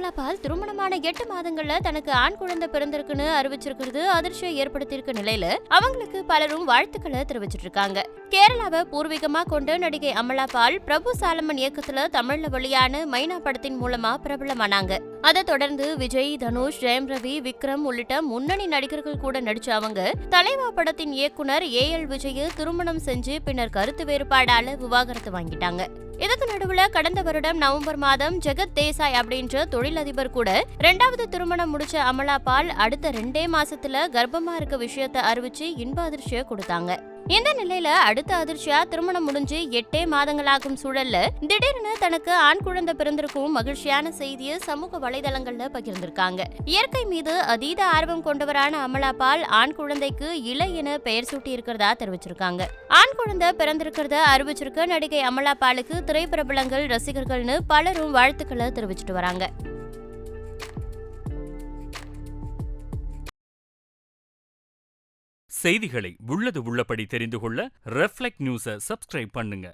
அமலாபால் திருமணமான 8 மாதங்கள்ல தனக்கு ஆண் குழந்தை பிறந்திருக்குன்னு அறிவிச்சிருக்கிறது அதிர்ச்சியை ஏற்படுத்தியிருக்க நிலையில அவங்களுக்கு பலரும் வாழ்த்துக்களை தெரிவிச்சிட்டு இருக்காங்க. கேரளாவை பூர்வீகமா கொண்ட நடிகை அமலாபால் பிரபு சாலமன் இயக்கத்துல தமிழ்ல வெளியான மைனா படத்தின் மூலமா பிரபலமானாங்க. அதை தொடர்ந்து விஜய், தனுஷ், ஜெயம் ரவி, விக்ரம் உள்ளிட்ட முன்னணி நடிகர்கள் கூட நடிச்ச அவங்க தலைவா படத்தின் இயக்குனர் AL விஜயை திருமணம் செஞ்சு பின்னர் கருத்து வேறுபாடால விவாகரத்து வாங்கிட்டாங்க. இதுக்கு நடுவுல கடந்த வருடம் நவம்பர் மாதம் ஜெகத் தேசாய் அப்படின்ற தொழிலதிபர் கூட 2வது திருமணம் முடிச்ச அமலாபால் அடுத்த 2 மாசத்துல கர்ப்பமா இருக்க விஷயத்தை அறிவிச்சு இன்ப அதிர்ச்சியை கொடுத்தாங்க. இந்த நிலையில அடுத்த அதிர்ச்சியா திருமணம் முடிஞ்சு 8 மாதங்களாகும் சூழல்ல திடீர்னு தனக்கு ஆண் குழந்தை பிறந்திருக்கும் மகிழ்ச்சியான செய்தியை சமூக வலைதளங்கள்ல பகிர்ந்திருக்காங்க. இயற்கை மீது அதீத ஆர்வம் கொண்டவரான அமலாபால் ஆண் குழந்தைக்கு இலை என பெயர் சூட்டி இருக்கிறதா தெரிவிச்சிருக்காங்க. ஆண் குழந்தை பிறந்திருக்கிறத அறிவிச்சிருக்க நடிகை அமலாபாலுக்கு திரைப்பிரபலங்கள், ரசிகர்கள்னு பலரும் வாழ்த்துக்களை தெரிவிச்சிட்டு வராங்க. செய்திகளை உள்ளது உள்ளபடி தெரிந்து கொள்ள ரெஃப்ளெக்ட் நியூஸை சப்ஸ்கிரைப் பண்ணுங்க.